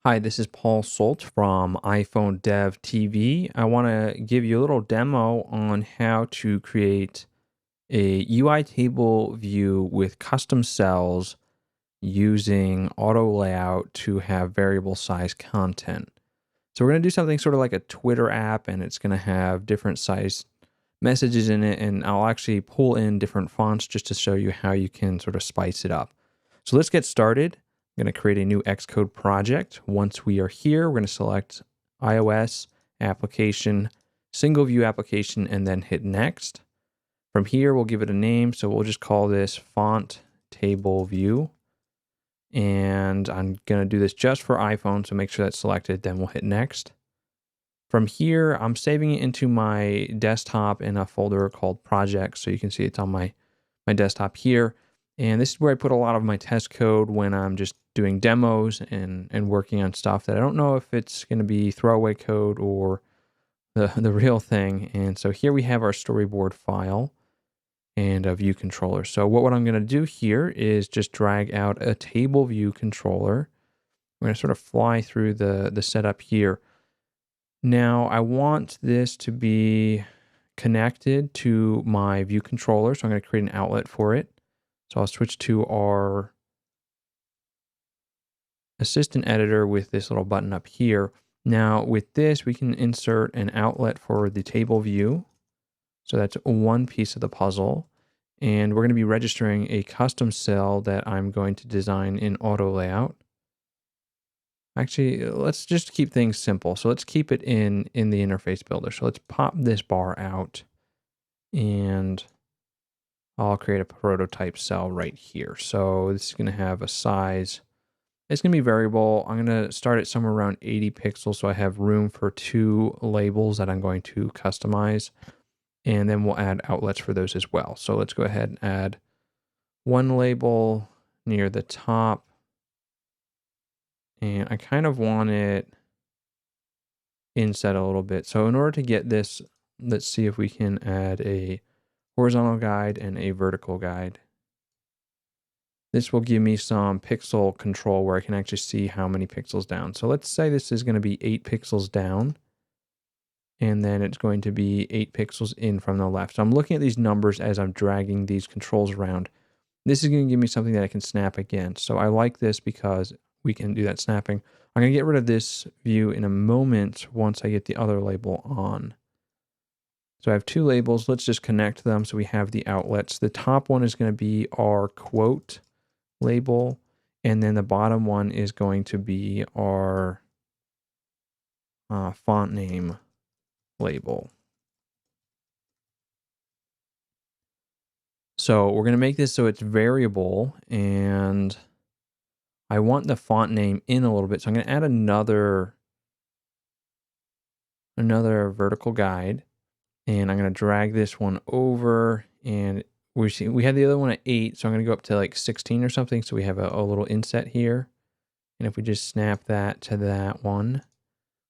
Hi, this is Paul Solt from iPhone Dev TV. I want to give you a little demo on how to create a UI table view with custom cells using auto layout to have variable size content. So we're going to do something sort of like a Twitter app, and it's going to have different size messages in it, and I'll actually pull in different fonts just to show you how you can sort of spice it up. So let's get started. I'm going to create a new Xcode project. Once we are here, we're going to select iOS, application, single view application, and then hit next. From here, we'll give it a name. So we'll just call this font table view. And I'm going to do this just for iPhone. So make sure that's selected. Then we'll hit next. From here, I'm saving it into my desktop in a folder called projects. So you can see it's on my desktop here. And this is where I put a lot of my test code when I'm just doing demos and working on stuff that I don't know if it's going to be throwaway code or the real thing. And so here we have our storyboard file and a view controller. So what I'm going to do here is just drag out a table view controller. I'm going to sort of fly through the setup here. Now I want this to be connected to my view controller. So I'm going to create an outlet for it. So I'll switch to our assistant editor with this little button up here. Now with this, we can insert an outlet for the table view. So that's one piece of the puzzle. And we're going to be registering a custom cell that I'm going to design in auto layout. Actually, let's just keep things simple. So let's keep it in the interface builder. So let's pop this bar out and I'll create a prototype cell right here. So this is going to have a size. It's going to be variable. I'm going to start it somewhere around 80 pixels. So I have room for 2 labels that I'm going to customize. And then we'll add outlets for those as well. So let's go ahead and add one label near the top. And I kind of want it inset a little bit. So in order to get this, let's see if we can add a horizontal guide and a vertical guide. This will give me some pixel control where I can actually see how many pixels down. So let's say this is going to be 8 pixels down, and then it's going to be 8 pixels in from the left. So I'm looking at these numbers as I'm dragging these controls around. This is going to give me something that I can snap against. So I like this because we can do that snapping. I'm going to get rid of this view in a moment once I get the other label on. So I have 2 labels. Let's just connect them so we have the outlets. The top one is going to be our quote label, and then the bottom one is going to be our font name label. So we're going to make this so it's variable, and I want the font name in a little bit. So I'm going to add another vertical guide. And I'm going to drag this one over, and we had the other one at 8, so I'm going to go up to like 16 or something. So we have a little inset here. And if we just snap that to that one,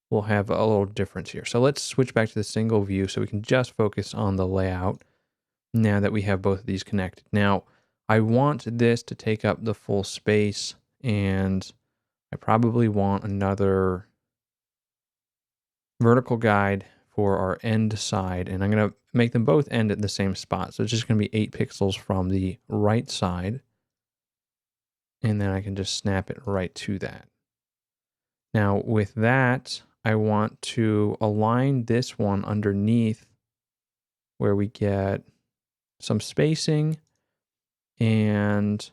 we'll have a little difference here. So let's switch back to the single view so we can just focus on the layout now that we have both of these connected. Now, I want this to take up the full space, and I probably want another vertical guide for our end side, and I'm going to make them both end at the same spot. So it's just going to be 8 pixels from the right side, and then I can just snap it right to that. Now with that, I want to align this one underneath where we get some spacing, and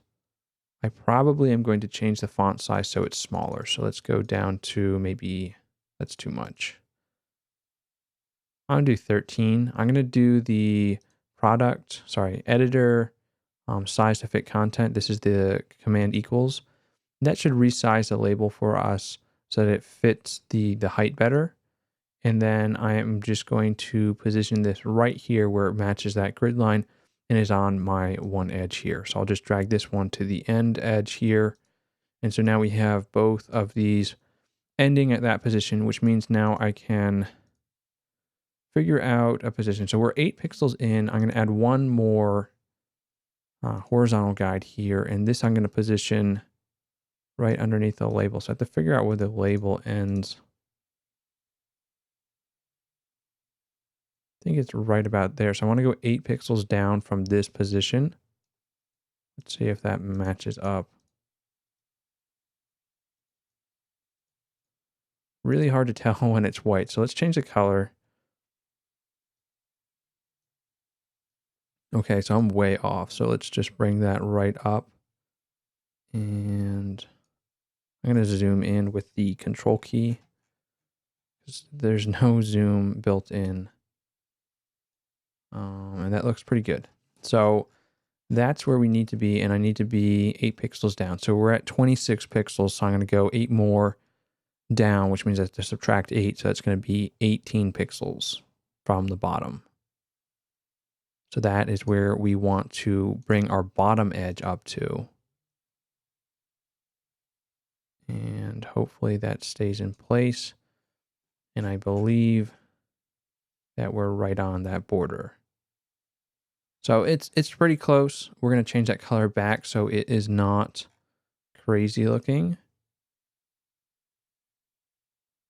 I probably am going to change the font size so it's smaller. So let's go down to maybe, that's too much. I'm going to do 13. I'm going to do the editor size to fit content. This is the command equals. That should resize the label for us so that it fits the height better. And then I am just going to position this right here where it matches that grid line and is on my one edge here. So I'll just drag this one to the end edge here. And so now we have both of these ending at that position, which means now I can figure out a position. So we're 8 pixels in. I'm going to add one more horizontal guide here. And this I'm going to position right underneath the label. So I have to figure out where the label ends. I think it's right about there. So I want to go 8 pixels down from this position. Let's see if that matches up. Really hard to tell when it's white. So let's change the color. Okay, so I'm way off. So let's just bring that right up. And I'm going to zoom in with the control key. There's no zoom built in. And that looks pretty good. So that's where we need to be. And I need to be 8 pixels down. So we're at 26 pixels. So I'm going to go 8 more down, which means I have to subtract 8. So that's going to be 18 pixels from the bottom. So that is where we want to bring our bottom edge up to. And hopefully that stays in place. And I believe that we're right on that border. So it's pretty close. We're going to change that color back so it is not crazy looking.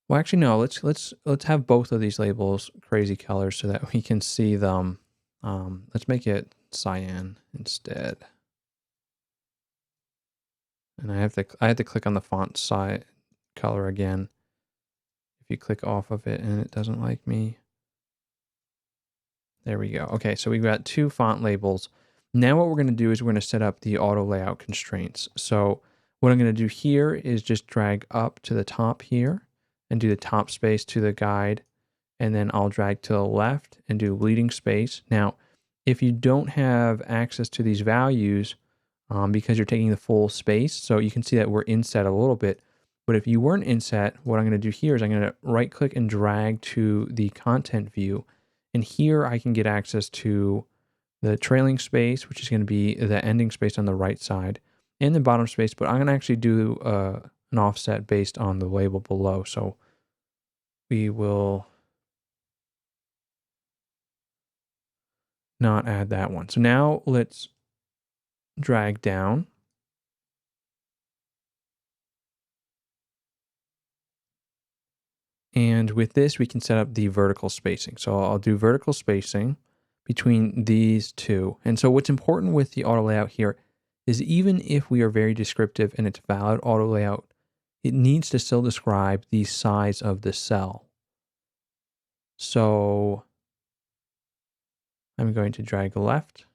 Well, actually, no. Let's have both of these labels crazy colors so that we can see them. Let's make it cyan instead. And I have to click on the font size color again. If you click off of it and it doesn't like me. There we go. Okay, so we've got 2 font labels. Now what we're going to do is we're going to set up the auto layout constraints. So what I'm going to do here is just drag up to the top here and do the top space to the guide. And then I'll drag to the left and do leading space. Now, if you don't have access to these values because you're taking the full space, so you can see that we're inset a little bit. But if you weren't inset, what I'm going to do here is I'm going to right click and drag to the content view. And here I can get access to the trailing space, which is going to be the ending space on the right side, and the bottom space. But I'm going to actually do an offset based on the label below. So we will not add that one. So now let's drag down. And with this, we can set up the vertical spacing. So I'll do vertical spacing between these two. And so what's important with the auto layout here is even if we are very descriptive and it's valid auto layout, it needs to still describe the size of the cell. So I'm going to drag left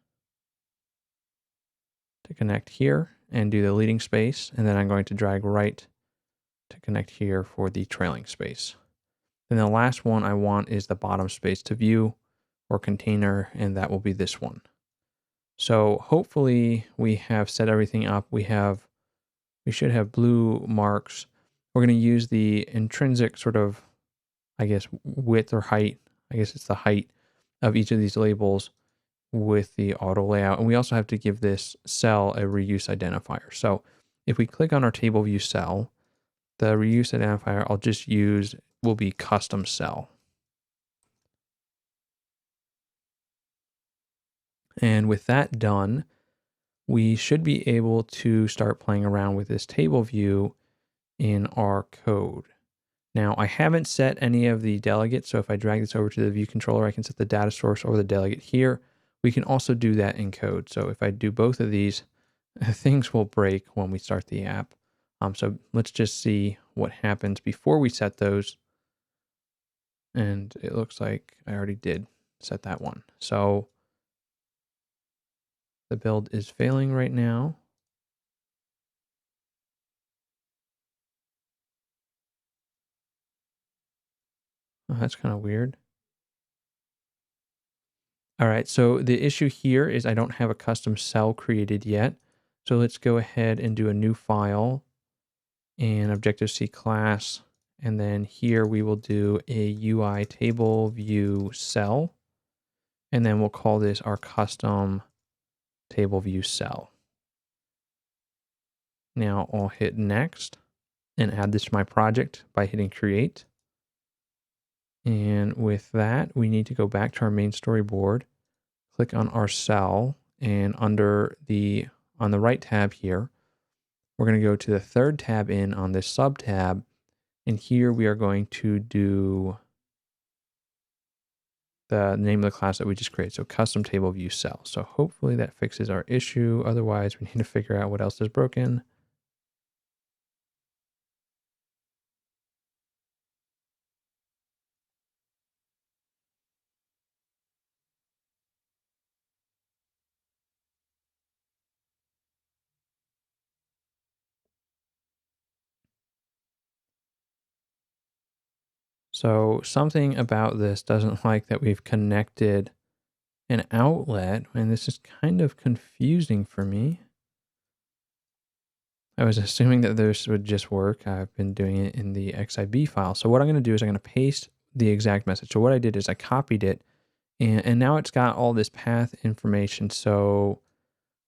to connect here and do the leading space. And then I'm going to drag right to connect here for the trailing space. And the last one I want is the bottom space to view or container, and that will be this one. So hopefully we have set everything up. We should have blue marks. We're going to use the intrinsic sort of, I guess, width or height. I guess it's the height of each of these labels with the auto layout. And we also have to give this cell a reuse identifier. So if we click on our TableViewCell, the reuse identifier I'll just use will be custom cell. And with that done, we should be able to start playing around with this table view in our code. Now, I haven't set any of the delegates, so if I drag this over to the view controller, I can set the data source or the delegate here. We can also do that in code. So if I do both of these, things will break when we start the app. So let's just see what happens before we set those. And it looks like I already did set that one. So the build is failing right now. Oh, that's kind of weird. All right, so the issue here is I don't have a custom cell created yet. So let's go ahead and do a new file and Objective-C class. And then here we will do a UITableViewCell. And then we'll call this our custom TableViewCell. Now I'll hit next and add this to my project by hitting create. And with that, we need to go back to our main storyboard, click on our cell, and on the right tab here, We're going to go to the third tab in on this sub tab. And here we are going to do the name of the class that we just created. So custom table view cell. So hopefully that fixes our issue. Otherwise, we need to figure out what else is broken. So something about this doesn't like that we've connected an outlet, and this is kind of confusing for me. I was assuming that this would just work. I've been doing it in the XIB file. So what I'm going to do is I'm going to paste the exact message. So what I did is I copied it, and now it's got all this path information. So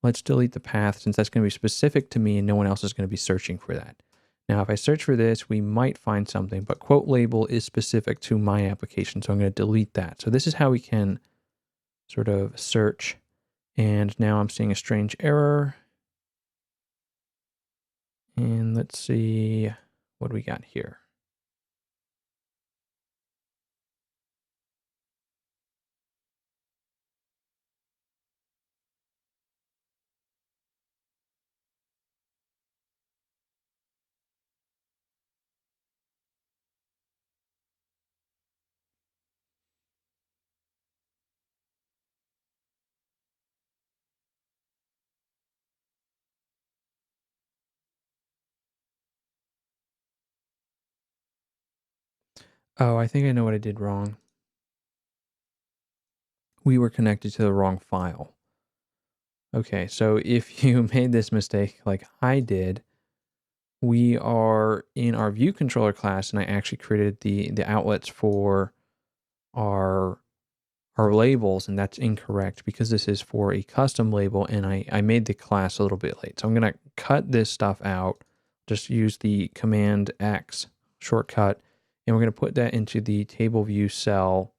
let's delete the path since that's going to be specific to me and no one else is going to be searching for that. Now, if I search for this, we might find something, but quote label is specific to my application. So I'm going to delete that. So this is how we can sort of search. And now I'm seeing a strange error. And let's see what we got here. Oh, I think I know what I did wrong. We were connected to the wrong file. Okay, so if you made this mistake like I did, we are in our view controller class, and I actually created the outlets for our labels, and that's incorrect because this is for a custom label, and I made the class a little bit late. So I'm going to cut this stuff out, just use the Command X shortcut, and we're going to put that into the TableViewCell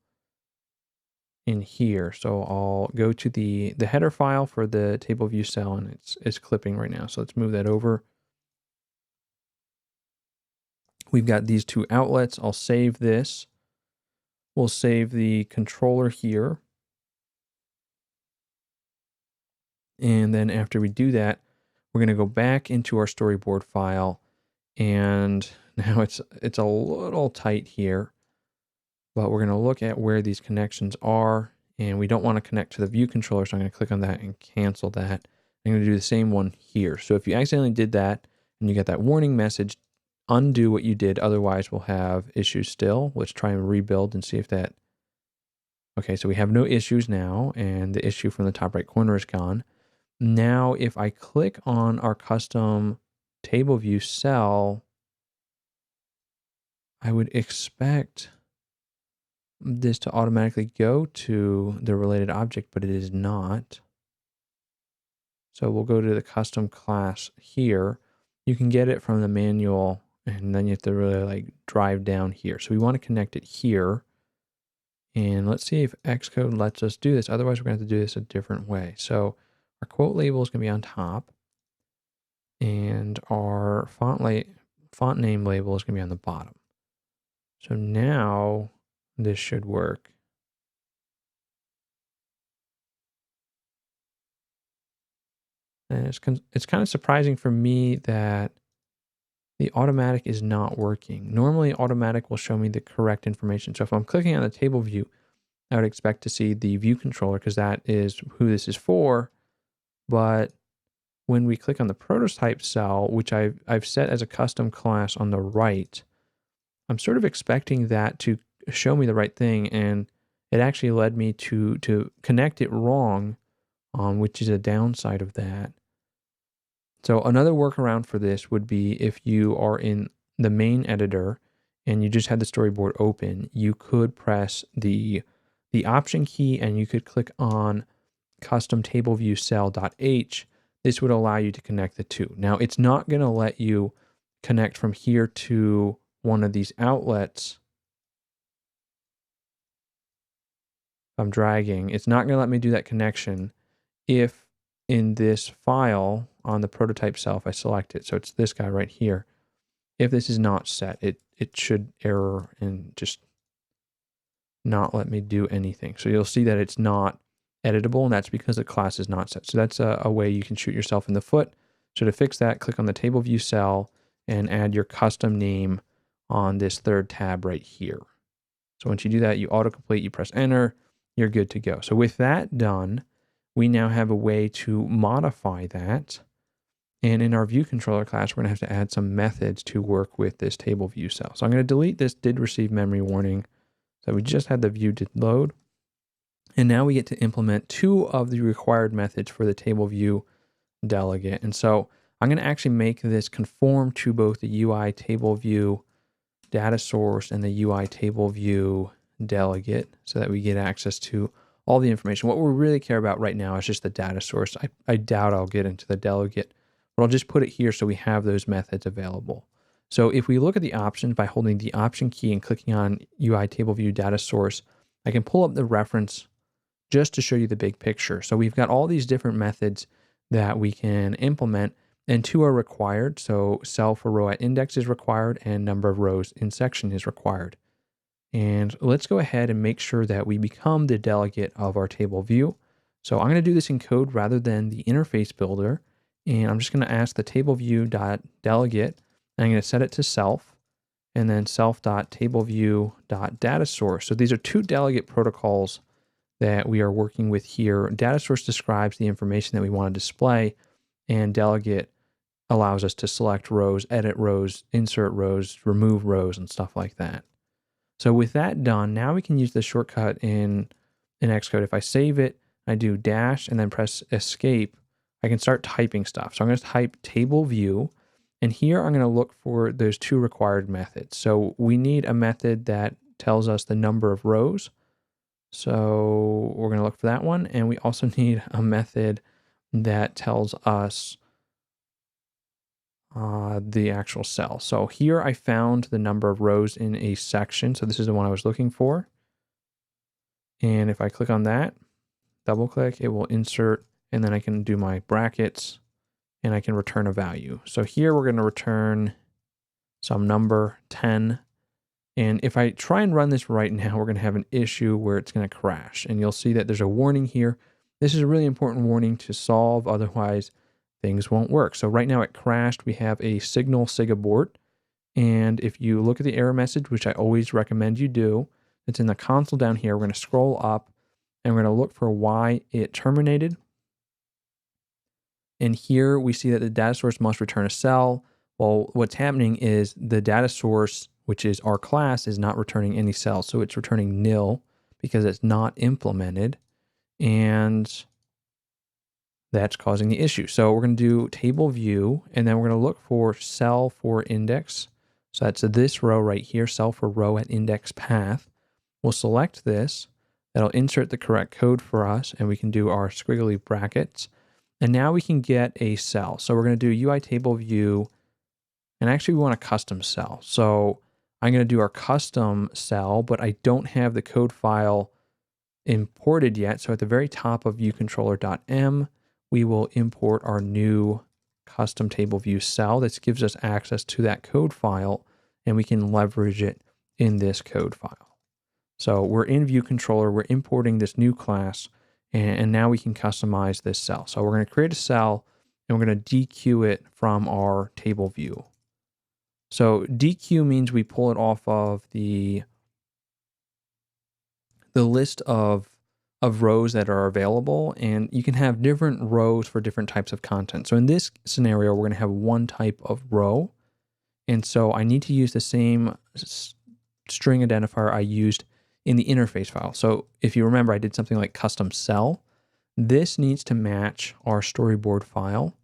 in here. So I'll go to the header file for the TableViewCell, and it's clipping right now. So let's move that over. We've got these two outlets. I'll save this. We'll save the controller here. And then after we do that, we're going to go back into our storyboard file. And now it's a little tight here, but we're going to look at where these connections are. And we don't want to connect to the view controller. So I'm going to click on that and cancel that. I'm going to do the same one here. So if you accidentally did that and you get that warning message, undo what you did. Otherwise, we'll have issues still. Let's try and rebuild and see if that. Okay, so we have no issues now. And the issue from the top right corner is gone. Now, if I click on our custom table view cell, I would expect this to automatically go to the related object, but it is not. So we'll go to the custom class here. You can get it from the manual, and then you have to really like drive down here. So we want to connect it here. And let's see if Xcode lets us do this. Otherwise, we're going to have to do this a different way. So our quote label is going to be on top, and our font name label is going to be on the bottom. So now this should work. And it's kind of surprising for me that the automatic is not working. Normally, automatic will show me the correct information. So if I'm clicking on the table view, I would expect to see the view controller because that is who this is for. But when we click on the prototype cell, which I've set as a custom class on the right, I'm sort of expecting that to show me the right thing, and it actually led me to connect it wrong, which is a downside of that. So another workaround for this would be if you are in the main editor and you just had the storyboard open, you could press the option key and you could click on custom TableViewCell.h. This would allow you to connect the two. Now, it's not going to let you connect from here to one of these outlets. I'm dragging. It's not going to let me do that connection if in this file on the prototype cell, if I select it, so it's this guy right here, if this is not set, it should error and just not let me do anything. So you'll see that it's not editable, and that's because the class is not set. So that's a way you can shoot yourself in the foot. So to fix that, click on the TableView cell and add your custom name on this third tab right here. So once you do that, you autocomplete, you press enter, you're good to go. So with that done, we now have a way to modify that. And in our view controller class, we're gonna have to add some methods to work with this TableView cell. So I'm gonna delete this did receive memory warning. So we just had the view did load. And now we get to implement two of the required methods for the TableViewDelegate. And so I'm gonna actually make this conform to both the UITableView data source and the UITableViewDelegate so that we get access to all the information. What we really care about right now is just the data source. I doubt I'll get into the delegate, but I'll just put it here so we have those methods available. So if we look at the options by holding the option key and clicking on UITableView data source, I can pull up the reference just to show you the big picture. So we've got all these different methods that we can implement, and two are required. So cell for row at index is required and number of rows in section is required. And let's go ahead and make sure that we become the delegate of our table view. So I'm going to do this in code rather than the interface builder. And I'm just going to ask the TableView.delegate, and I'm going to set it to self, and then self.tableview.dataSource. So these are two delegate protocols that we are working with here. Data source describes the information that we want to display, and delegate allows us to select rows, edit rows, insert rows, remove rows, and stuff like that. So with that done, now we can use the shortcut in Xcode. If I save it, I do dash and then press escape, I can start typing stuff. So I'm going to type table view, and here I'm going to look for those two required methods. So we need a method that tells us the number of rows. So we're going to look for that one. And we also need a method that tells us the actual cell. So here I found the number of rows in a section. So this is the one I was looking for. And if I click on that, double click, it will insert, and then I can do my brackets and I can return a value. So here we're going to return some number 10. And if I try and run this right now, we're going to have an issue where it's going to crash. And you'll see that there's a warning here. This is a really important warning to solve. Otherwise, things won't work. So right now it crashed. We have a signal sig abort. And if you look at the error message, which I always recommend you do, it's in the console down here. We're going to scroll up and we're going to look for why it terminated. And here we see that the data source must return a cell. Well, what's happening is the data source, which is our class, is not returning any cells. So it's returning nil because it's not implemented. And that's causing the issue. So we're going to do table view, and then we're going to look for cell for index. So that's this row right here, cell for row at index path. We'll select this. That'll insert the correct code for us, and we can do our squiggly brackets. And now we can get a cell. So we're going to do UITableView, and actually we want a custom cell. So I'm going to do our custom cell, but I don't have the code file imported yet. So at the very top of viewcontroller.m, we will import our new custom TableView cell. This gives us access to that code file, and we can leverage it in this code file. So we're in viewcontroller, we're importing this new class, and now we can customize this cell. So we're going to create a cell, and we're going to dequeue it from our table view. So dequeue means we pull it off of the list of rows that are available, and you can have different rows for different types of content. So in this scenario, we're going to have one type of row, and so I need to use the same string identifier I used in the interface file. So if you remember, I did something like custom cell. This needs to match our storyboard file.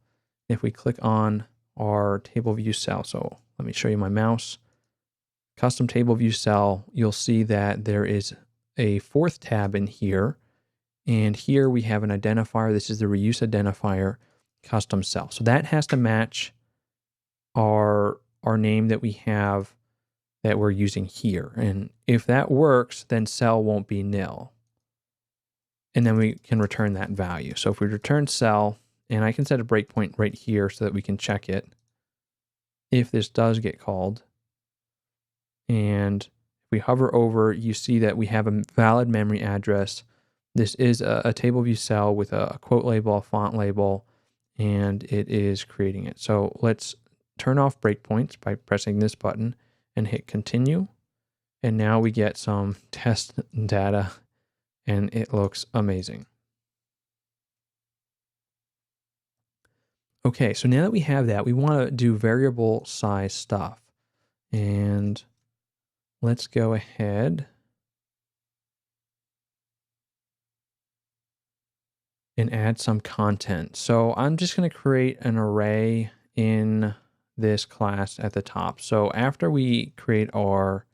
If we click on our TableViewCell, so let me show you my mouse, custom TableViewCell, you'll see that there is a fourth tab in here. And here we have an identifier. This is the reuse identifier custom cell. So that has to match our name that we have that we're using here. And if that works, then cell won't be nil. And then we can return that value. So if we return cell And I can set a breakpoint right here so that we can check it if this does get called. And if we hover over, you see that we have a valid memory address. This is a TableViewCell with a quote label, a font label, and it is creating it. So let's turn off breakpoints by pressing this button and hit continue. And now we get some test data and it looks amazing. Okay, so now that we have that, we want to do variable size stuff. And let's go ahead and add some content. So I'm just going to create an array in this class at the top. So after we create our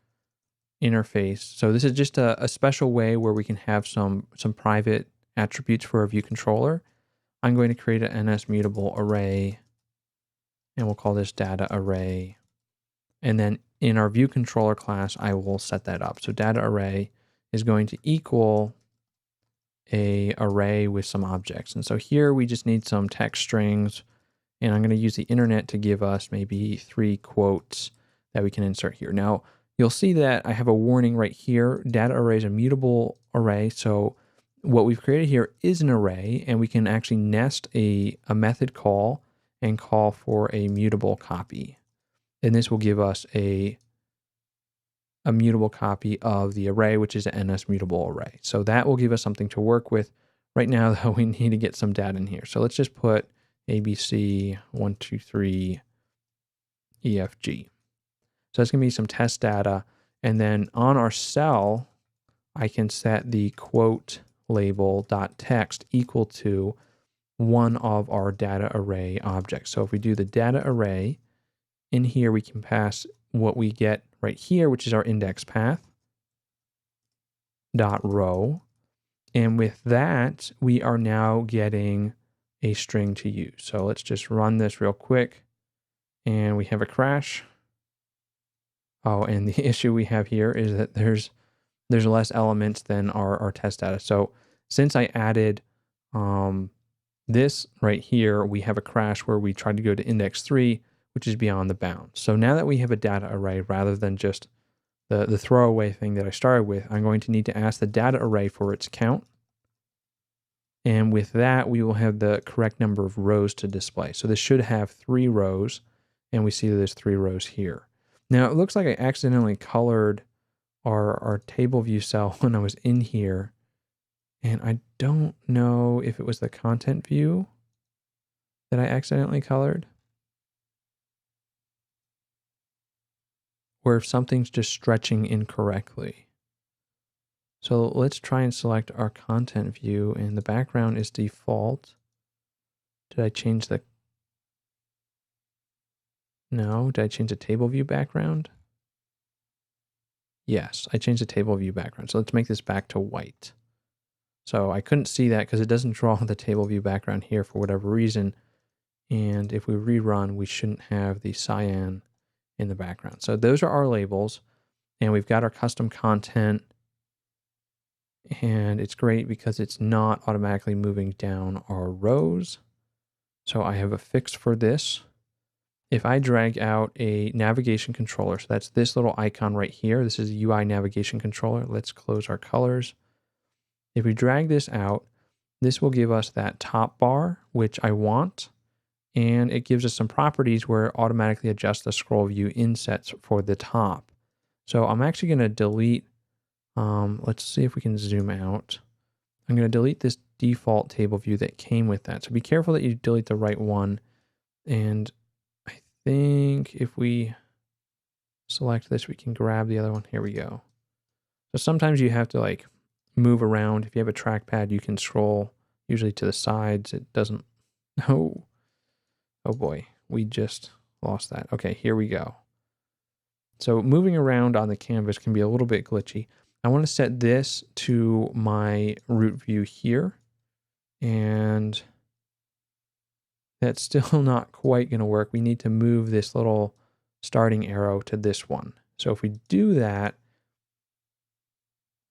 interface, so this is just a special way where we can have some private attributes for a view controller. I'm going to create an NSMutable array, and we'll call this data array. And then in our view controller class, I will set that up. So data array is going to equal a array with some objects. And so here we just need some text strings, and I'm going to use the internet to give us maybe 3 quotes that we can insert here. Now, you'll see that I have a warning right here. Data array is a mutable array. So what we've created here is an array, and we can actually nest a method call and call for a mutable copy. And this will give us a mutable copy of the array, which is an NSMutable array. So that will give us something to work with. Right now, though, we need to get some data in here. So let's just put ABC 1, 2, 3 EFG. So that's going to be some test data. And then on our cell, I can set the quote label .text equal to one of our data array objects. So if we do the data array, in here we can pass what we get right here, which is our index path .row. And with that, we are now getting a string to use. So let's just run this real quick. And we have a crash. Oh, and the issue we have here is that there's less elements than our test data. So since I added this right here, we have a crash where we tried to go to index 3, which is beyond the bounds. So now that we have a data array, rather than just the throwaway thing that I started with, I'm going to need to ask the data array for its count. And with that, we will have the correct number of rows to display. So this should have 3 rows, and we see that there's 3 rows here. Now, it looks like I accidentally colored our TableViewCell when I was in here, and I don't know if it was the content view that I accidentally colored, or if something's just stretching incorrectly. So let's try and select our content view, and the background is default. Did I change the... No, did I change the table view background? Yes, I changed the table view background. So let's make this back to white. So I couldn't see that because it doesn't draw the table view background here for whatever reason. And if we rerun, we shouldn't have the cyan in the background. So those are our labels, and we've got our custom content, and it's great because it's not automatically moving down our rows. So I have a fix for this. If I drag out a navigation controller, so that's this little icon right here, this is a UI navigation controller. Let's close our colors. If we drag this out, this will give us that top bar, which I want. And it gives us some properties where it automatically adjusts the scroll view insets for the top. So I'm actually going to delete, let's see if we can zoom out. I'm going to delete this default table view that came with that. So be careful that you delete the right one. And I think if we select this, we can grab the other one. Here we go. So sometimes you have to like move around. If you have a trackpad, you can scroll usually to the sides. It doesn't, no. Oh boy, we just lost that. Okay, here we go. So moving around on the canvas can be a little bit glitchy. I want to set this to my root view here. And that's still not quite going to work. We need to move this little starting arrow to this one. So if we do that,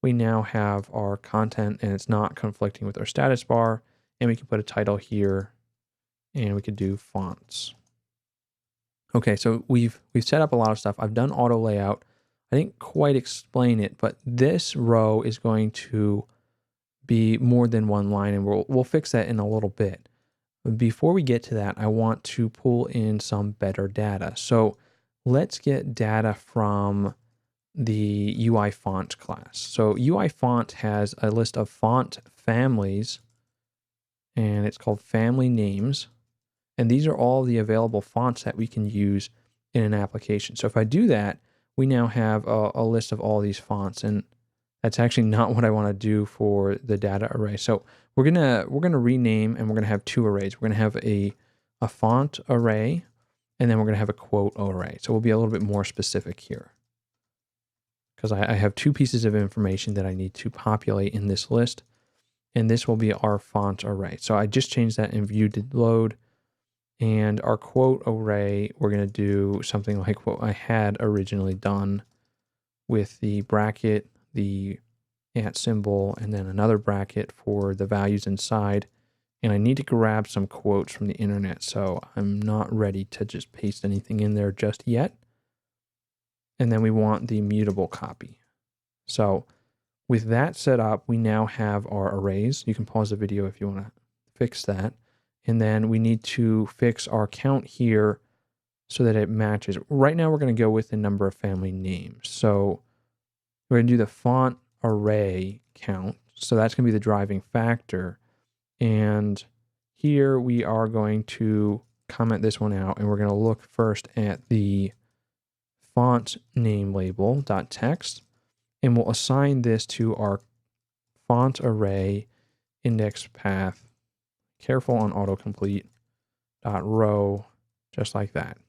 we now have our content and it's not conflicting with our status bar. And we can put a title here and we could do fonts. Okay, so we've set up a lot of stuff. I've done auto layout. I didn't quite explain it, but this row is going to be more than one line, and we'll fix that in a little bit. But before we get to that, I want to pull in some better data. So let's get data from the UI font class. So UI font has a list of font families, and it's called family names. And these are all the available fonts that we can use in an application. So if I do that, we now have a list of all these fonts, and that's actually not what I want to do for the data array. So we're gonna rename, and we're gonna have two arrays. We're gonna have a font array, and then we're gonna have a quote array. So we'll be a little bit more specific here, because I have two pieces of information that I need to populate in this list, and this will be our font array. So I just changed that in ViewDidLoad. And our quote array, we're going to do something like what I had originally done with the bracket, the @ symbol, and then another bracket for the values inside. And I need to grab some quotes from the internet, so I'm not ready to just paste anything in there just yet. And then we want the mutable copy. So with that set up, we now have our arrays. You can pause the video if you want to fix that. And then we need to fix our count here so that it matches. Right now, we're going to go with the number of family names. So we're going to do the font array count. So that's going to be the driving factor. And here we are going to comment this one out, and we're going to look first at the font name label .text, and we'll assign this to our font array index path. Careful on autocomplete .row, just like that.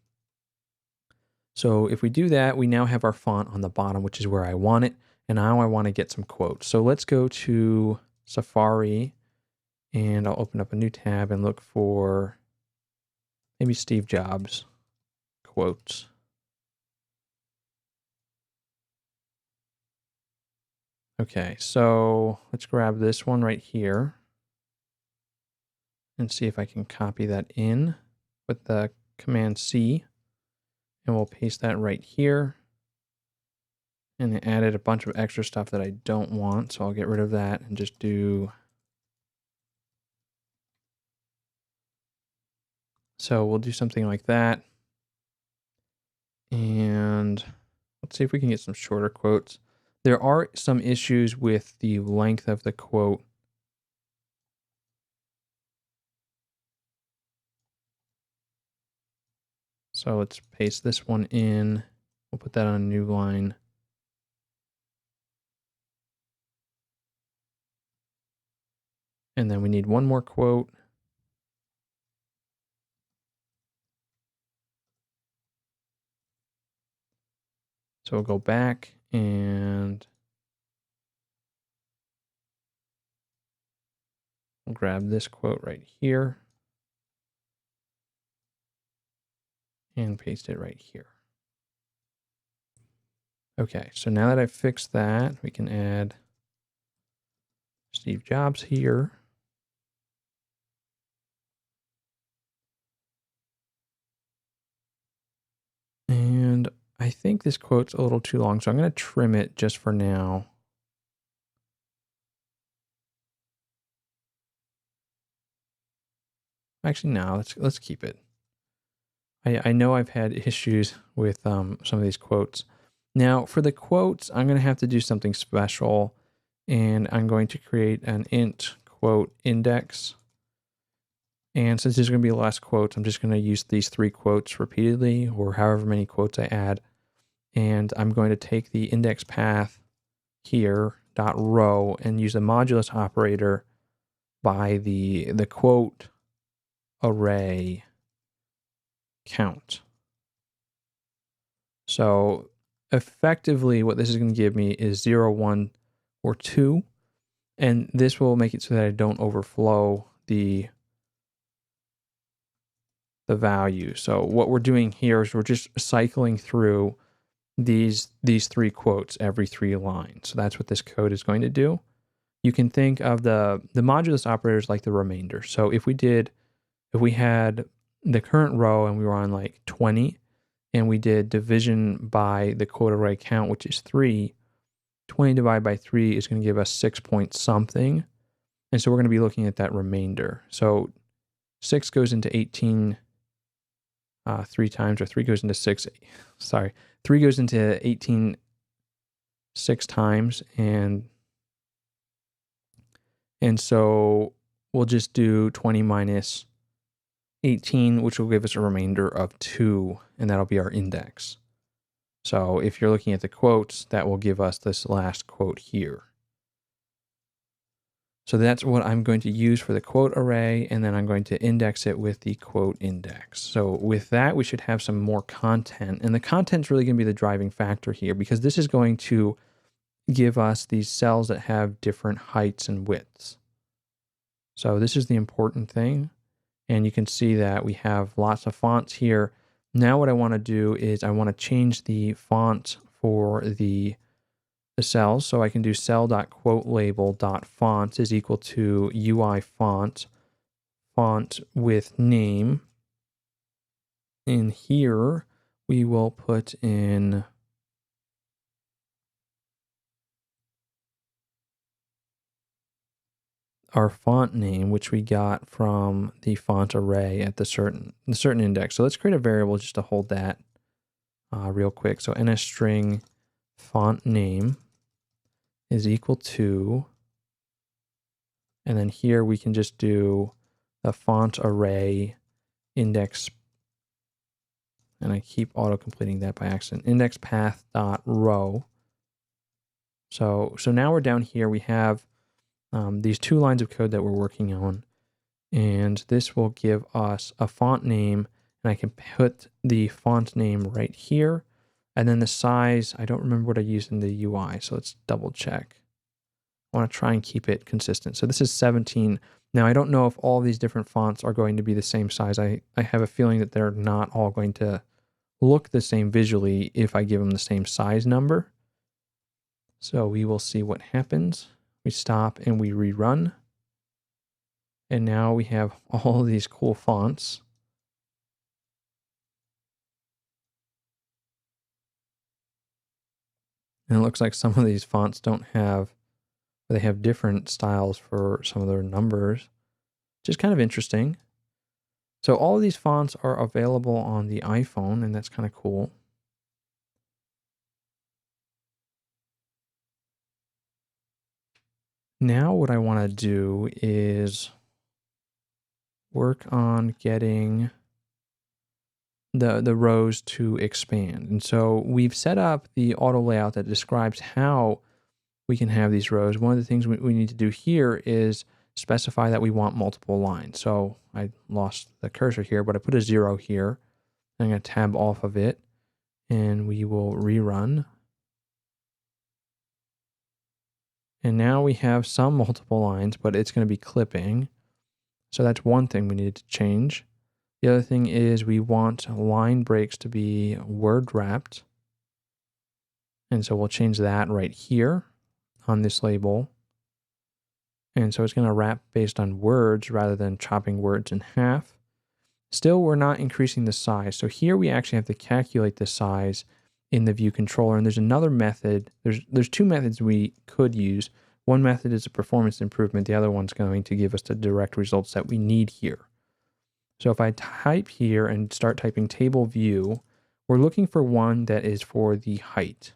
So if we do that, we now have our font on the bottom, which is where I want it. And now I want to get some quotes. So let's go to Safari, and I'll open up a new tab and look for maybe Steve Jobs quotes. Okay, so let's grab this one right here and see if I can copy that in with the Command C, and we'll paste that right here. And it added a bunch of extra stuff that I don't want, so I'll get rid of that and just do. So we'll do something like that. And let's see if we can get some shorter quotes. There are some issues with the length of the quote. So let's paste this one in. We'll put that on a new line. And then we need one more quote. So we'll go back and we'll grab this quote right here and paste it right here. Okay, so now that I've fixed that, we can add Steve Jobs here. And I think this quote's a little too long, so I'm going to trim it just for now. Actually, no, let's keep it. I know I've had issues with some of these quotes. Now, for the quotes, I'm going to have to do something special, and I'm going to create an int quote index. And since there's going to be less quotes, I'm just going to use these 3 quotes repeatedly, or however many quotes I add. And I'm going to take the index path here, .row, and use the modulus operator by the quote array count. So effectively what this is going to give me is 0, 1, or 2. And this will make it so that I don't overflow the value. So what we're doing here is we're just cycling through these 3 quotes every 3 lines. So that's what this code is going to do. You can think of the modulus operators like the remainder. So if we did if we had the current row and we were on like 20 and we did division by the quote array count, which is 3, 20 divided by 3 is going to give us 6 point something. And so we're going to be looking at that remainder. So 6 goes into 18 3 times, or 3 goes into 6. Sorry, 3 goes into 18 6 times, and so we'll just do 20 minus 18, which will give us a remainder of 2, and that'll be our index. So if you're looking at the quotes, that will give us this last quote here. So that's what I'm going to use for the quote array, and then I'm going to index it with the quote index. So with that, we should have some more content, and the content's really going to be the driving factor here, because this is going to give us these cells that have different heights and widths. So this is the important thing, and you can see that we have lots of fonts here. Now what I want to do is I want to change the font for the cells. So I can do cell.quoteLabel.font is equal to UI font with name. In here, we will put in our font name, which we got from the font array at the certain index. So let's create a variable just to hold that real quick. So NSString font name is equal to, and then here we can just do the font array index, and I keep auto completing that by accident, indexPath.row. So now we're down here, we have these 2 lines of code that we're working on, and this will give us a font name, and I can put the font name right here, and then the size, I don't remember what I used in the UI, so let's double check. I want to try and keep it consistent. So this is 17. Now I don't know if all these different fonts are going to be the same size. I have a feeling that they're not all going to look the same visually if I give them the same size number. So we will see what happens. We stop and we rerun. And now we have all of these cool fonts. And it looks like some of these fonts don't have, they have different styles for some of their numbers, which is kind of interesting. So all of these fonts are available on the iPhone, and that's kind of cool. Now what I want to do is work on getting the rows to expand. And so we've set up the auto layout that describes how we can have these rows. One of the things we need to do here is specify that we want multiple lines. So I lost the cursor here, but I put a 0 here. I'm going to tab off of it, and we will rerun. And now we have some multiple lines, but it's going to be clipping. So that's one thing we need to change. The other thing is we want line breaks to be word wrapped. And so we'll change that right here on this label. And so it's going to wrap based on words rather than chopping words in half. Still, we're not increasing the size. So here we actually have to calculate the size in the view controller. And there's another method. There's 2 methods we could use. One method is a performance improvement. The other one's going to give us the direct results that we need here. So if I type here and start typing table view, we're looking for one that is for the height.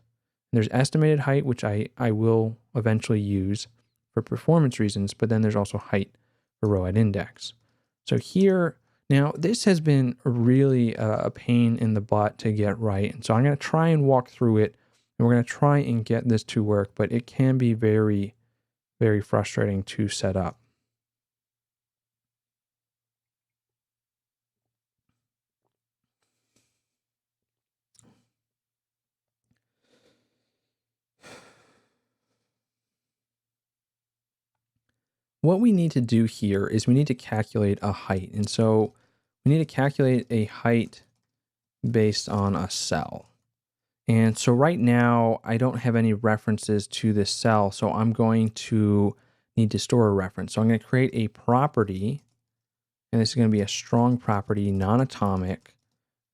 There's estimated height, which I will eventually use for performance reasons, but then there's also height for row at index. So here, now this has been really a pain in the butt to get right. And so I'm going to try and walk through it, and we're going to try and get this to work, but it can be very, very frustrating to set up. What we need to do here is we need to calculate a height. And so we need to calculate a height based on a cell. And so right now, I don't have any references to this cell, so I'm going to need to store a reference. So I'm going to create a property and this is going to be a strong property, non-atomic.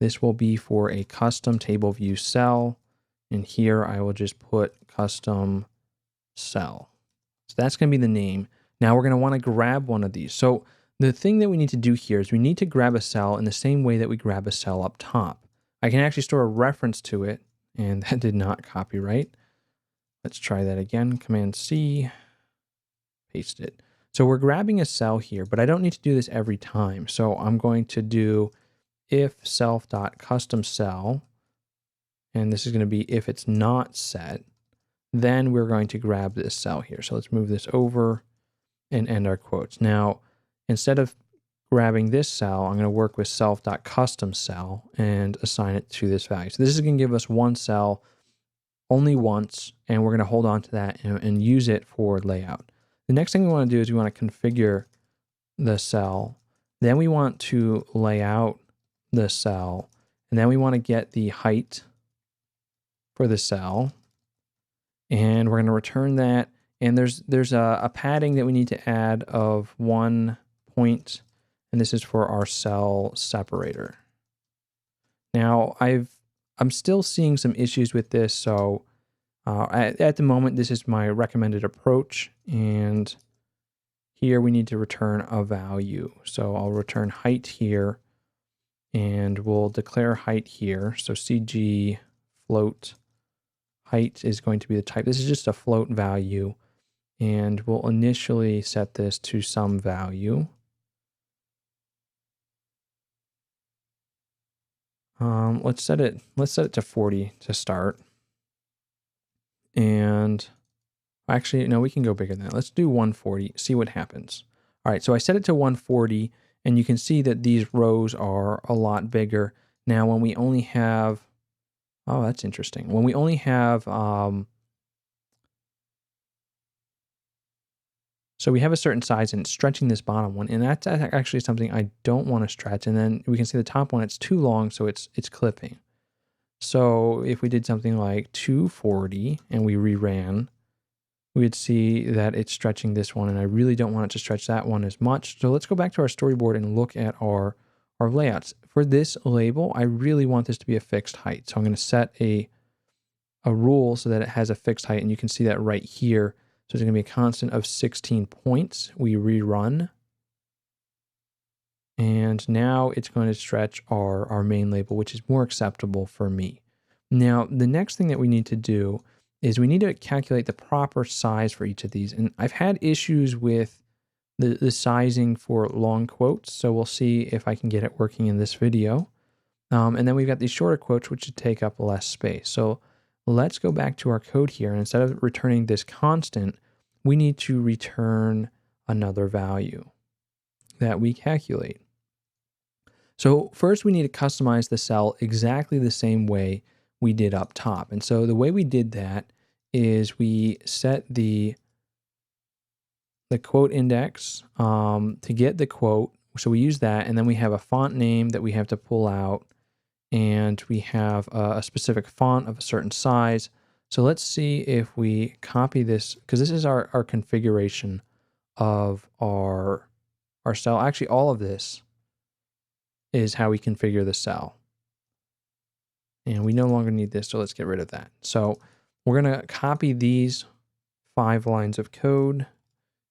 This will be for a custom table view cell, and here I will just put custom cell. So that's going to be the name. Now we're going to want to grab one of these. So the thing that we need to do here is we need to grab a cell in the same way that we grab a cell up top. I can actually store a reference to it, and that did not copyright. Let's try that again. Command C, paste it. So we're grabbing a cell here, but I don't need to do this every time. So I'm going to do if self.customCell, and this is going to be if it's not set, then we're going to grab this cell here. So let's move this over and end our quotes. Now, instead of grabbing this cell, I'm going to work with self.customCell and assign it to this value. So this is going to give us one cell only once, and we're going to hold on to that and use it for layout. The next thing we want to do is we want to configure the cell. Then we want to lay out the cell, and then we want to get the height for the cell, and we're going to return that. And there's a padding that we need to add of 1 point, and this is for our cell separator. Now I'm still seeing some issues with this, so at the moment this is my recommended approach, and here we need to return a value. So I'll return height here, and we'll declare height here. So CG float height is going to be the type. This is just a float value, and we'll initially set this to some value. Let's set it to 40 to start. And actually, no, we can go bigger than that. Let's do 140, see what happens. All right, so I set it to 140, and you can see that these rows are a lot bigger. Now, when we only have, oh, that's interesting. When we only have, so we have a certain size and it's stretching this bottom one, and that's actually something I don't want to stretch. And then we can see the top one, it's too long, so it's clipping. So if we did something like 240 and we reran, we would see that it's stretching this one, and I really don't want it to stretch that one as much. So let's go back to our storyboard and look at our layouts. For this label, I really want this to be a fixed height. So I'm going to set a rule so that it has a fixed height, and you can see that right here. So it's going to be a constant of 16 points. We rerun. And now it's going to stretch our main label, which is more acceptable for me. Now, the next thing that we need to do is we need to calculate the proper size for each of these. And I've had issues with the sizing for long quotes, so we'll see if I can get it working in this video. And then we've got these shorter quotes, which should take up less space. So let's go back to our code here, and instead of returning this constant, we need to return another value that we calculate. So first we need to customize the cell exactly the same way we did up top. And so the way we did that is we set the quote index to get the quote. So we use that, and then we have a font name that we have to pull out, and we have a specific font of a certain size. So let's see if we copy this, because this is our configuration of our cell. Actually, all of this is how we configure the cell. And we no longer need this, so let's get rid of that. So we're going to copy these 5 lines of code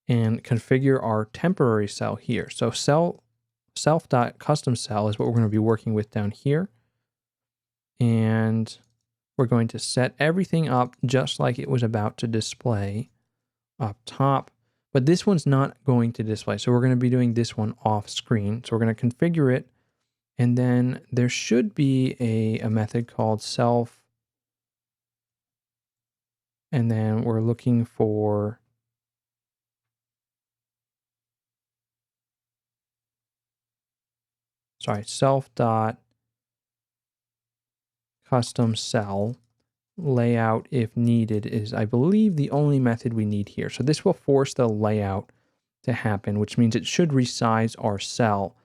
and configure our temporary cell here. So self.customCell is what we're going to be working with down here. And we're going to set everything up just like it was about to display up top. But this one's not going to display. So we're going to be doing this one off screen. So we're going to configure it. And then there should be a method called self. And then we're looking for self.customCell layout if needed is, I believe, the only method we need here. So this will force the layout to happen, which means it should resize our cell.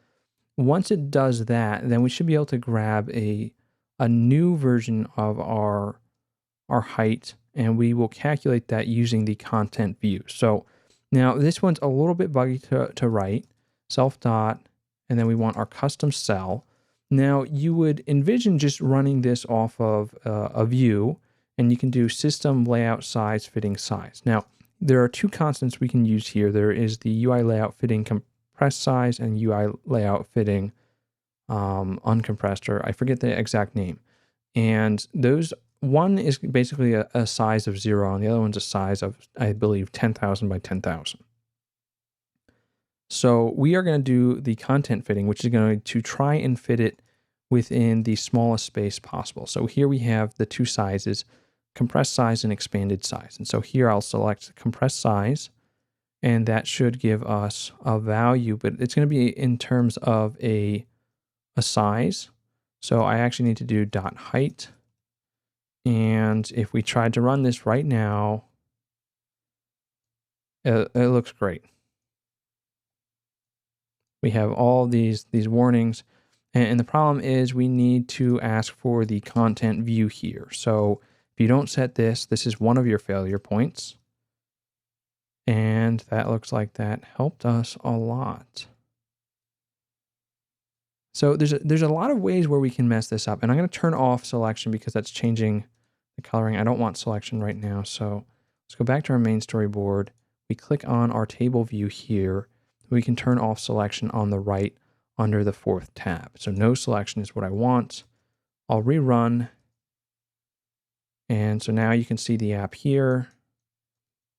Once it does that, then we should be able to grab a new version of our height, and we will calculate that using the content view. So now this one's a little bit buggy to write. Self dot and then we want our custom cell. Now you would envision just running this off of a view, and you can do system layout size fitting size. Now there are two constants we can use here. There is the UI layout fitting compressed size and UI layout fitting uncompressed, or I forget the exact name. And those, one is basically a size of 0, and the other one's a size of, I believe, 10,000 by 10,000. So we are going to do the content fitting, which is going to try and fit it within the smallest space possible. So here we have the two sizes, compressed size and expanded size. And so here I'll select compressed size, and that should give us a value, but it's going to be in terms of a size. So I actually need to do .height. And if we tried to run this right now, it looks great. We have all these warnings, and the problem is we need to ask for the content view here. So if you don't set this, this is one of your failure points. And that looks like that helped us a lot. So there's a lot of ways where we can mess this up, and I'm going to turn off selection because that's changing the coloring. I don't want selection right now. So let's go back to our main storyboard. We click on our table view here. We can turn off selection on the right under the 4th tab. So no selection is what I want. I'll rerun. And so now you can see the app here.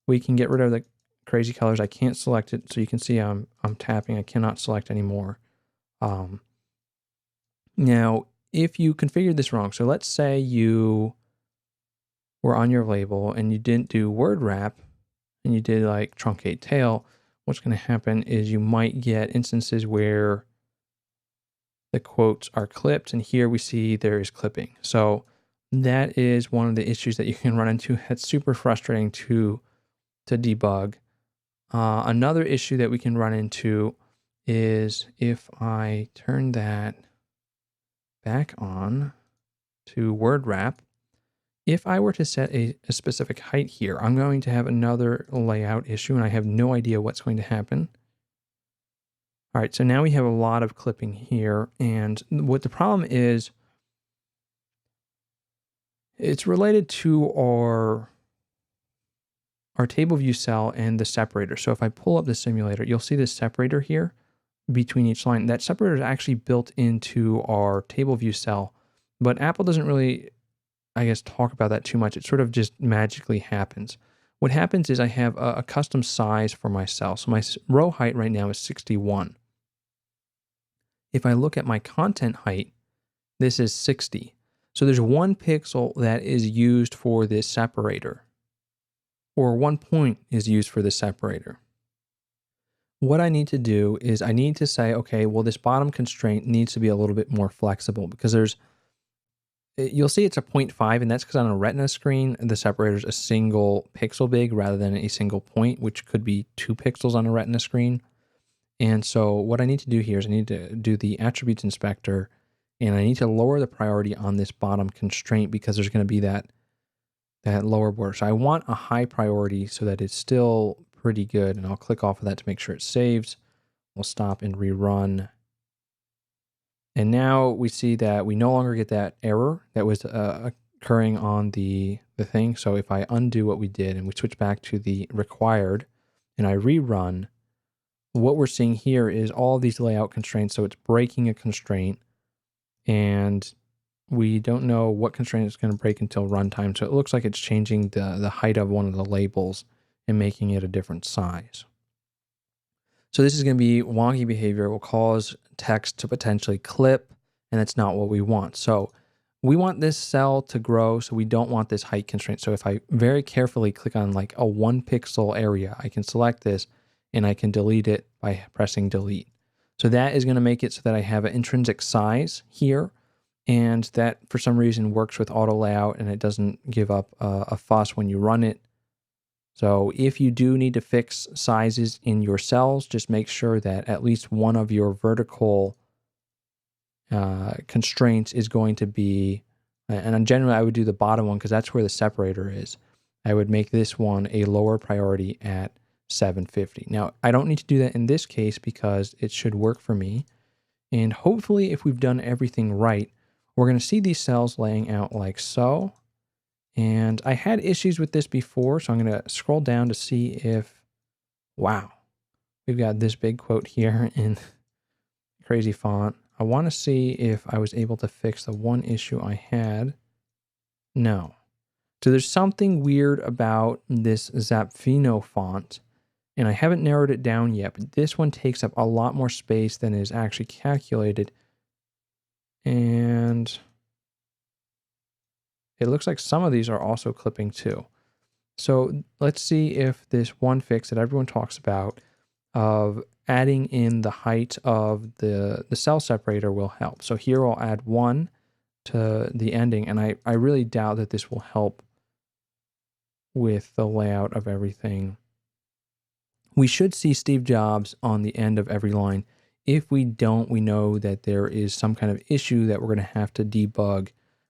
We can get rid of the crazy colors. I can't select it. So you can see I'm tapping. I cannot select anymore. Now, if you configured this wrong, so let's say you were on your label and you didn't do word wrap and you did like truncate tail, what's going to happen is you might get instances where the quotes are clipped, and here we see there is clipping. So that is one of the issues that you can run into. It's super frustrating to debug. Another issue that we can run into is if I turn that back on to word wrap, if I were to set a specific height here, I'm going to have another layout issue, and I have no idea what's going to happen. All right, so now we have a lot of clipping here, and what the problem is, it's related to our TableViewCell and the separator. So if I pull up the simulator, you'll see this separator here between each line. That separator is actually built into our TableViewCell, but Apple doesn't really, I guess, talk about that too much. It sort of just magically happens. What happens is I have a custom size for my cell. So my row height right now is 61. If I look at my content height, this is 60. So there's 1 pixel that is used for this separator, or 1 point is used for the separator. What I need to do is I need to say, okay, well, this bottom constraint needs to be a little bit more flexible, because you'll see it's a 0.5, and that's because on a retina screen, the separator is a single pixel big rather than a single point, which could be 2 pixels on a retina screen. And so what I need to do here is I need to do the attributes inspector, and I need to lower the priority on this bottom constraint because there's going to be that lower border. So I want a high priority so that it's still pretty good, and I'll click off of that to make sure it saves. We'll stop and rerun. And now we see that we no longer get that error that was occurring on the thing. So if I undo what we did and we switch back to the required and I rerun, what we're seeing here is all these layout constraints. So it's breaking a constraint, and we don't know what constraint it's going to break until runtime. So it looks like it's changing the height of one of the labels and making it a different size. So this is going to be wonky behavior. It will cause text to potentially clip, and that's not what we want. So we want this cell to grow, so we don't want this height constraint. So if I very carefully click on like a 1 pixel area, I can select this and I can delete it by pressing delete. So that is going to make it so that I have an intrinsic size here, and that for some reason works with auto layout, and it doesn't give up a fuss when you run it. So if you do need to fix sizes in your cells, just make sure that at least one of your vertical constraints is going to be, and generally I would do the bottom one because that's where the separator is. I would make this one a lower priority at 750. Now, I don't need to do that in this case because it should work for me. And hopefully, if we've done everything right, we're going to see these cells laying out like so. And I had issues with this before, so I'm going to scroll down to see if, wow, we've got this big quote here in crazy font. I want to see if I was able to fix the one issue I had. No. So there's something weird about this zapfino font, and I haven't narrowed it down yet, but this one takes up a lot more space than is actually calculated. And it looks like some of these are also clipping too. So let's see if this one fix that everyone talks about of adding in the height of the cell separator will help. So here I'll add 1 to the ending, and I really doubt that this will help with the layout of everything. We should see Steve Jobs on the end of every line. If we don't, we know that there is some kind of issue that we're going to have to debug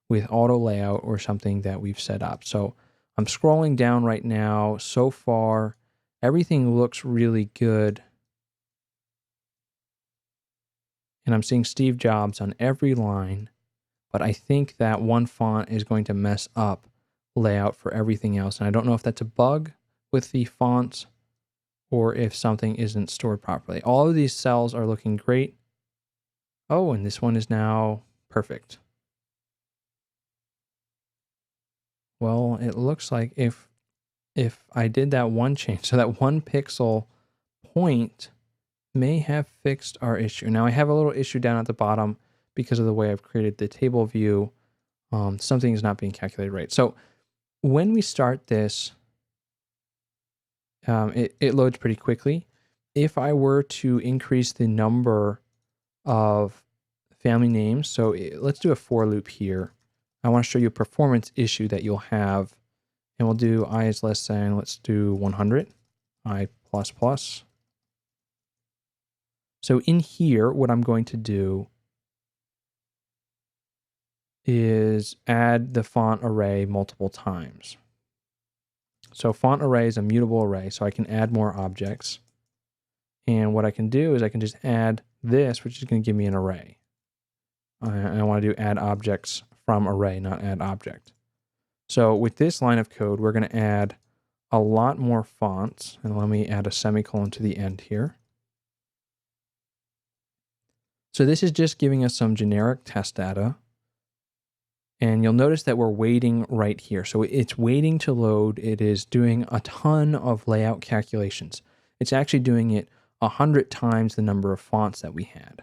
with auto layout or something that we've set up. So I'm scrolling down right now. So far, everything looks really good. And I'm seeing Steve Jobs on every line, but I think that one font is going to mess up layout for everything else. And I don't know if that's a bug with the fonts or if something isn't stored properly. All of these cells are looking great. Oh, and this one is now perfect. Well, it looks like if I did that one change, so that 1 pixel point may have fixed our issue. Now I have a little issue down at the bottom because of the way I've created the table view. Something is not being calculated right. So when we start this, it loads pretty quickly. If I were to increase the number of family names, so let's do a for loop here. I want to show you a performance issue that you'll have, and we'll do I is less than, let's do 100, I plus plus. So in here, what I'm going to do is add the font array multiple times. So font array is a mutable array, so I can add more objects. And what I can do is I can just add this, which is going to give me an array. I want to do add objects from array, not add object. So with this line of code, we're going to add a lot more fonts. And let me add a semicolon to the end here. So this is just giving us some generic test data. And you'll notice that we're waiting right here. So it's waiting to load. It is doing a ton of layout calculations. It's actually doing it 100 times the number of fonts that we had,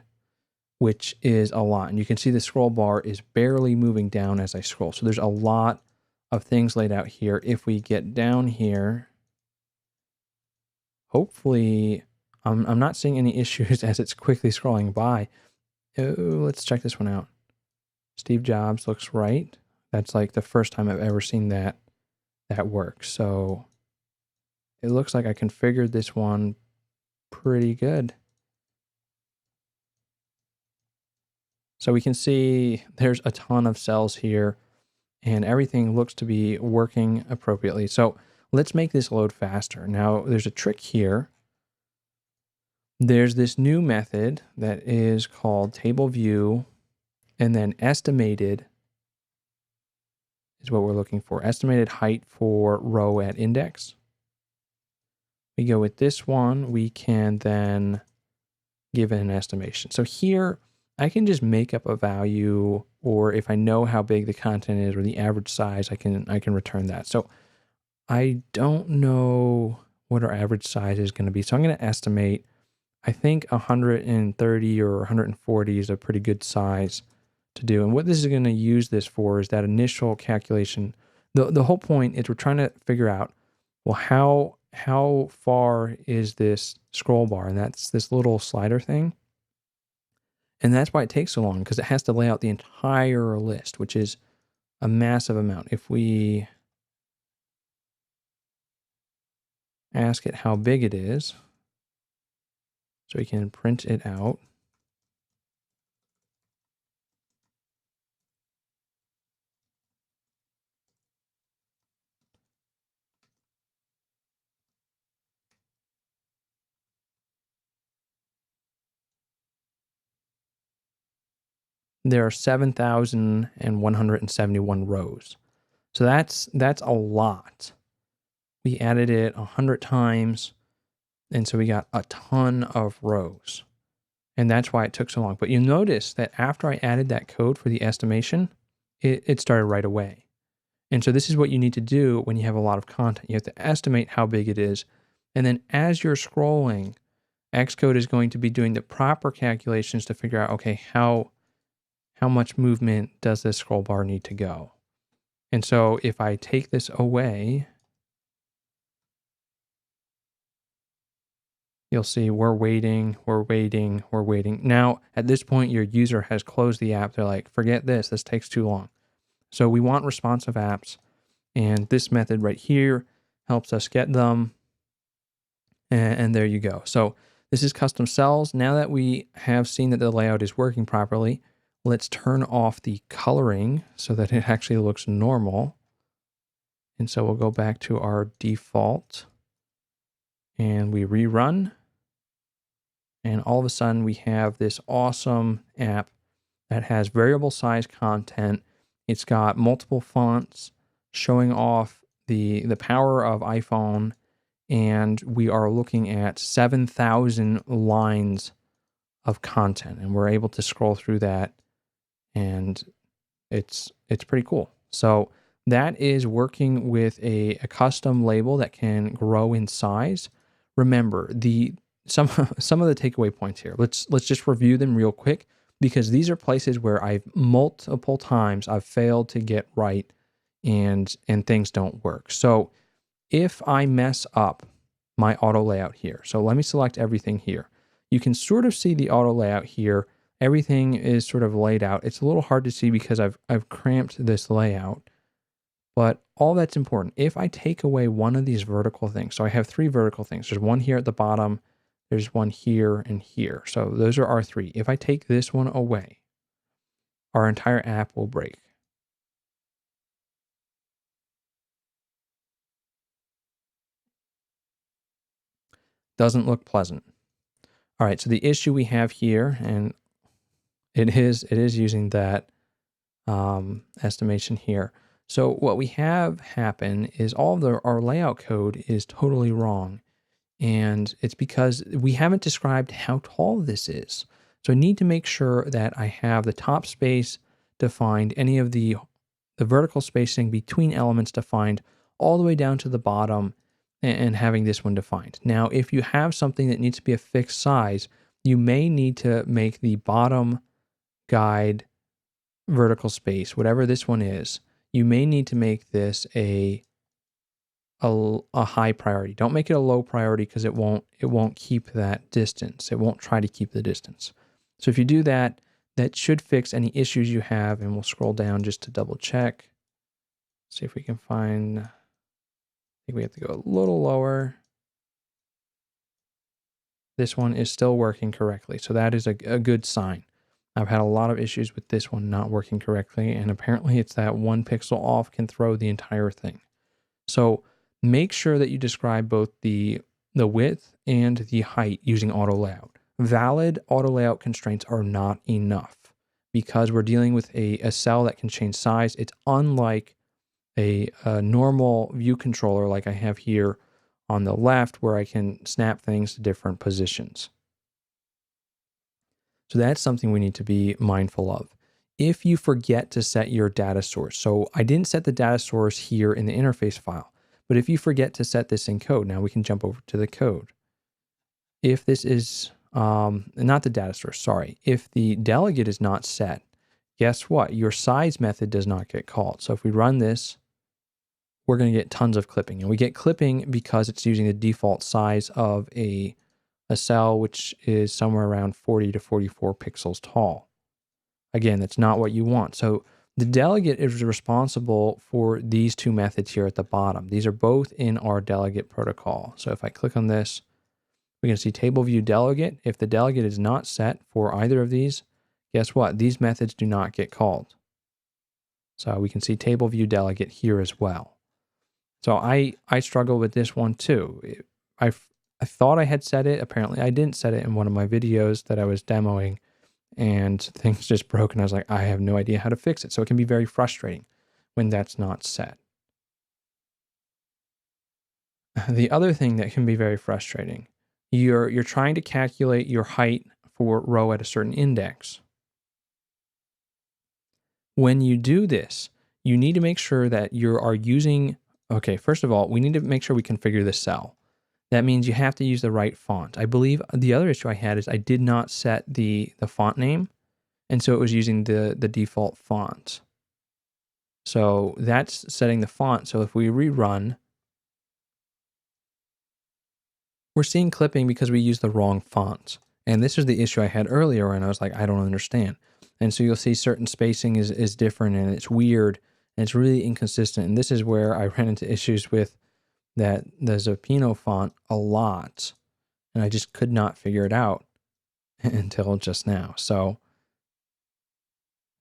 which is a lot. And you can see the scroll bar is barely moving down as I scroll. So there's a lot of things laid out here. If we get down here, hopefully, I'm not seeing any issues as it's quickly scrolling by. Oh, let's check this one out. Steve Jobs looks right. That's like the first time I've ever seen that work. So it looks like I configured this one pretty good. So we can see there's a ton of cells here and everything looks to be working appropriately. So let's make this load faster. Now there's a trick here. There's this new method that is called TableView and then estimated is what we're looking for. Estimated height for row at index. We go with this one, we can then give it an estimation. So here I can just make up a value, or if I know how big the content is or the average size, I can return that. So I don't know what our average size is going to be. So I'm going to estimate, I think 130 or 140 is a pretty good size to do. And what this is going to use this for is that initial calculation. The whole point is we're trying to figure out, well, how far is this scroll bar? And that's this little slider thing. And that's why it takes so long, because it has to lay out the entire list, which is a massive amount. If we ask it how big it is, so we can print it out. there are 7,171 rows. So that's a lot. We added it 100 times, and so we got a ton of rows. And that's why it took so long. But you'll notice that after I added that code for the estimation, it started right away. And so this is what you need to do when you have a lot of content. You have to estimate how big it is. And then as you're scrolling, Xcode is going to be doing the proper calculations to figure out, okay, how much movement does this scroll bar need to go? And so if I take this away, you'll see we're waiting. Now, at this point, your user has closed the app. They're like, forget this takes too long. So we want responsive apps, and this method right here helps us get them. And there you go. So this is custom cells. Now that we have seen that the layout is working properly, let's turn off the coloring so that it actually looks normal. And so we'll go back to our default and we rerun. And all of a sudden we have this awesome app that has variable size content. It's got multiple fonts showing off the power of iPhone. And we are looking at 7,000 lines of content. And we're able to scroll through that. And it's pretty cool. So that is working with a custom label that can grow in size. Remember, some of the takeaway points here. Let's just review them real quick, because these are places where I've multiple times I've failed to get right and things don't work. So if I mess up my auto layout here, so let me select everything here. You can sort of see the auto layout here. Everything is sort of laid out. It's a little hard to see because I've cramped this layout, but all that's important. If I take away one of these vertical things, so I have 3 vertical things. There's one here at the bottom, there's one here and here. So those are our 3. If I take this one away, our entire app will break. Doesn't look pleasant. All right, so the issue we have here, and it is using that estimation here. So what we have happen is all of our layout code is totally wrong. And it's because we haven't described how tall this is. So I need to make sure that I have the top space defined, any of the vertical spacing between elements defined, all the way down to the bottom, and having this one defined. Now, if you have something that needs to be a fixed size, you may need to make the bottom guide vertical space, whatever this one is, you may need to make this a high priority. Don't make it a low priority, because it won't keep that distance. It won't try to keep the distance. So if you do that, that should fix any issues you have. And we'll scroll down just to double check. See if we can find, I think we have to go a little lower. This one is still working correctly. So that is a good sign. I've had a lot of issues with this one not working correctly. And apparently it's that 1 pixel off can throw the entire thing. So make sure that you describe both the width and the height using auto layout. Valid auto layout constraints are not enough, because we're dealing with a cell that can change size. It's unlike a normal view controller like I have here on the left, where I can snap things to different positions. So that's something we need to be mindful of. If you forget to set your data source, so I didn't set the data source here in the interface file, but if you forget to set this in code, now we can jump over to the code. If this is, not the data source, sorry. If the delegate is not set, guess what? Your size method does not get called. So if we run this, we're going to get tons of clipping. And we get clipping because it's using the default size of a cell, which is somewhere around 40 to 44 pixels tall. Again, that's not what you want. So the delegate is responsible for these 2 methods here at the bottom. These are both in our delegate protocol. So if I click on this, we can see TableViewDelegate. If the delegate is not set for either of these, guess what? These methods do not get called. So we can see TableViewDelegate here as well. So I struggle with this one too. I thought I had set it. Apparently I didn't set it in one of my videos that I was demoing. and things just broke, and I was like, I have no idea how to fix it. So it can be very frustrating when that's not set. The other thing that can be very frustrating, you're trying to calculate your height for row at a certain index. When you do this, you need to make sure that you are using, okay, first of all, we need to make sure we configure the cell. That means you have to use the right font. I believe the other issue I had is I did not set the font name, and so it was using the default font. So that's setting the font. So if we rerun, we're seeing clipping because we used the wrong font. And this is the issue I had earlier, and I was like, I don't understand. And so you'll see certain spacing is different, and it's weird, and it's really inconsistent. And this is where I ran into issues with the Zapfino font a lot, and I just could not figure it out until just now. So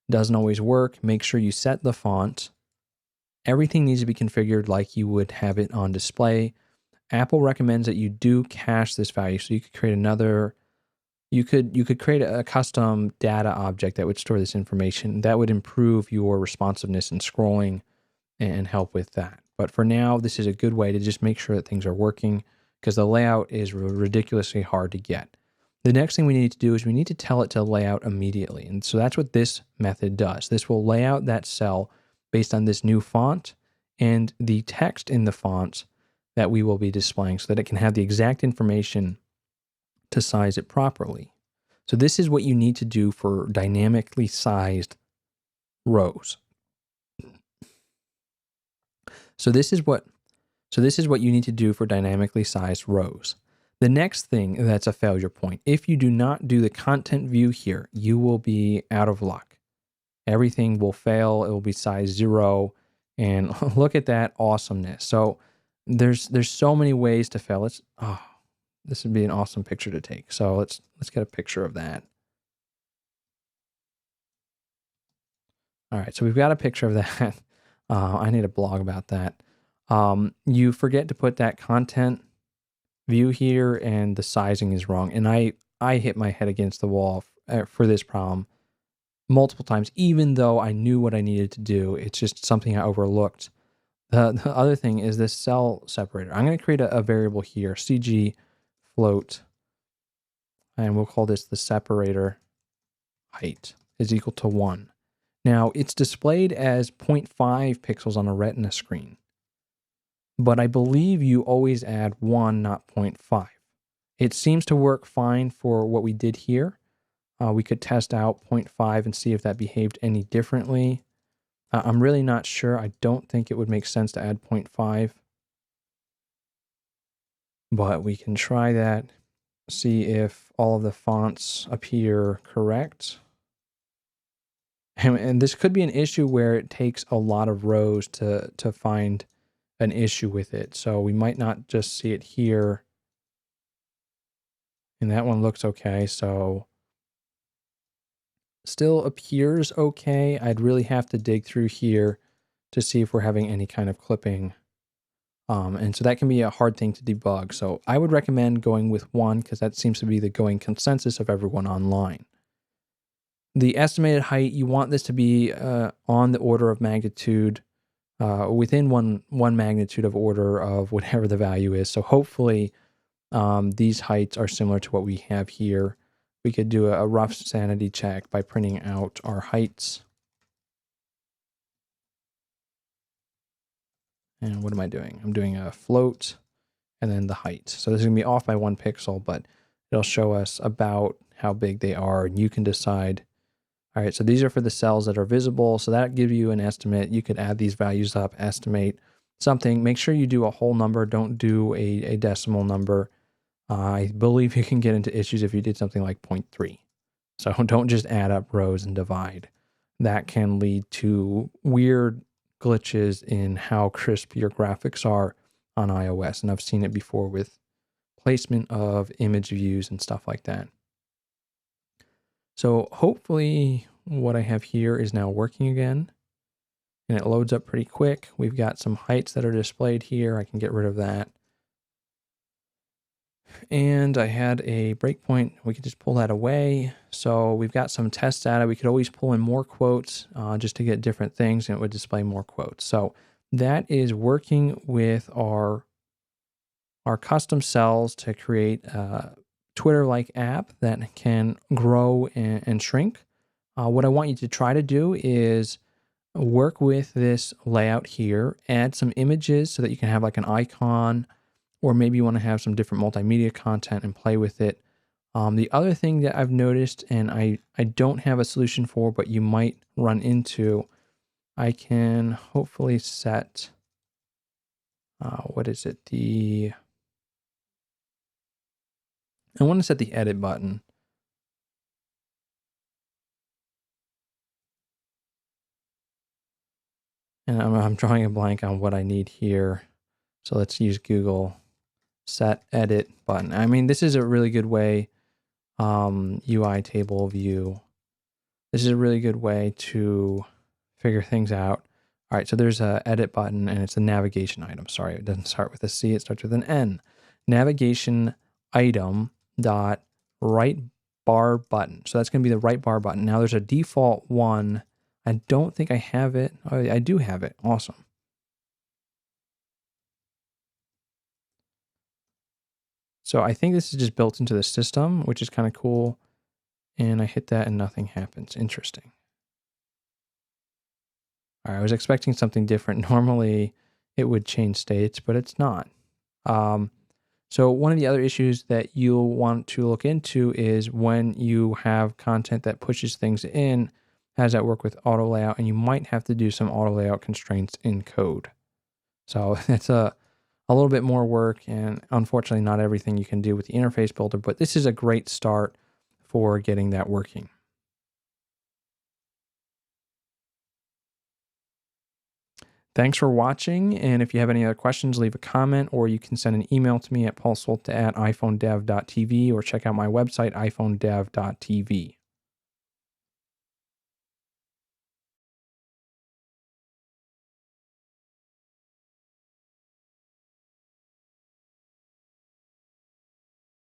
it doesn't always work. Make sure you set the font. Everything needs to be configured like you would have it on display. Apple recommends that you do cache this value, so you could create another. You could create a custom data object that would store this information. That would improve your responsiveness and scrolling and help with that. But for now, this is a good way to just make sure that things are working, because the layout is ridiculously hard to get. The next thing we need to do is we need to tell it to lay out immediately. And so that's what this method does. This will lay out that cell based on this new font and the text in the font that we will be displaying, so that it can have the exact information to size it properly. So this is what you need to do for dynamically sized rows. So this is what you need to do for dynamically sized rows. The next thing that's a failure point, if you do not do the content view here, you will be out of luck. Everything will fail. It will be size 0. And look at that awesomeness. So there's so many ways to fail. This would be an awesome picture to take. So let's get a picture of that. All right, so we've got a picture of that. I need a blog about that. You forget to put that content view here, and the sizing is wrong. And I hit my head against the wall for this problem multiple times, even though I knew what I needed to do. It's just something I overlooked. The other thing is this cell separator. I'm going to create a variable here, CG float, and we'll call this the separator height is equal to 1. Now, it's displayed as 0.5 pixels on a retina screen, but I believe you always add 1, not 0.5. It seems to work fine for what we did here. We could test out 0.5 and see if that behaved any differently. I'm really not sure. I don't think it would make sense to add 0.5, but we can try that, see if all of the fonts appear correct. And this could be an issue where it takes a lot of rows to find an issue with it. So we might not just see it here. And that one looks okay. So still appears okay. I'd really have to dig through here to see if we're having any kind of clipping. And so that can be a hard thing to debug. So I would recommend going with 1, because that seems to be the going consensus of everyone online. The estimated height, you want this to be on the order of magnitude, within one magnitude of order of whatever the value is. So hopefully these heights are similar to what we have here. We could do a rough sanity check by printing out our heights. And what am I doing? I'm doing a float and then the height. So this is going to be off by 1 pixel, but it'll show us about how big they are, and you can decide. All right, so these are for the cells that are visible. So that gives you an estimate. You could add these values up, estimate something. Make sure you do a whole number. Don't do a decimal number. I believe you can get into issues if you did something like 0.3. So don't just add up rows and divide. That can lead to weird glitches in how crisp your graphics are on iOS. And I've seen it before with placement of image views and stuff like that. So hopefully what I have here is now working again, and it loads up pretty quick. We've got some heights that are displayed here. I can get rid of that. And I had a breakpoint. We could just pull that away. So we've got some test data. We could always pull in more quotes just to get different things, and it would display more quotes. So that is working with our custom cells to create a Twitter-like app that can grow and shrink. What I want you to try to do is work with this layout here, add some images so that you can have like an icon, or maybe you want to have some different multimedia content and play with it. The other thing that I've noticed, and I don't have a solution for, but you might run into, I can hopefully set, what is it? I want to set the edit button. And I'm drawing a blank on what I need here. So let's use Google set edit button. I mean, this is a really good way, UI table view. This is a really good way to figure things out. All right, so there's a edit button and it's a navigation item. Sorry, it doesn't start with a C, it starts with an N. Navigation item dot right bar button. So that's gonna be the right bar button. Now there's a default one. I don't think I have it. Oh, I do have it, awesome. So I think this is just built into the system, which is kind of cool. And I hit that and nothing happens, interesting. All right, I was expecting something different. Normally it would change states, but it's not. So one of the other issues that you'll want to look into is when you have content that pushes things in, how does that work with auto layout? And you might have to do some auto layout constraints in code. So it's a little bit more work, and unfortunately not everything you can do with the interface builder, but this is a great start for getting that working. Thanks for watching, and if you have any other questions, leave a comment, or you can send an email to me at paulsulta@iphonedev.tv, or check out my website, iphonedev.tv.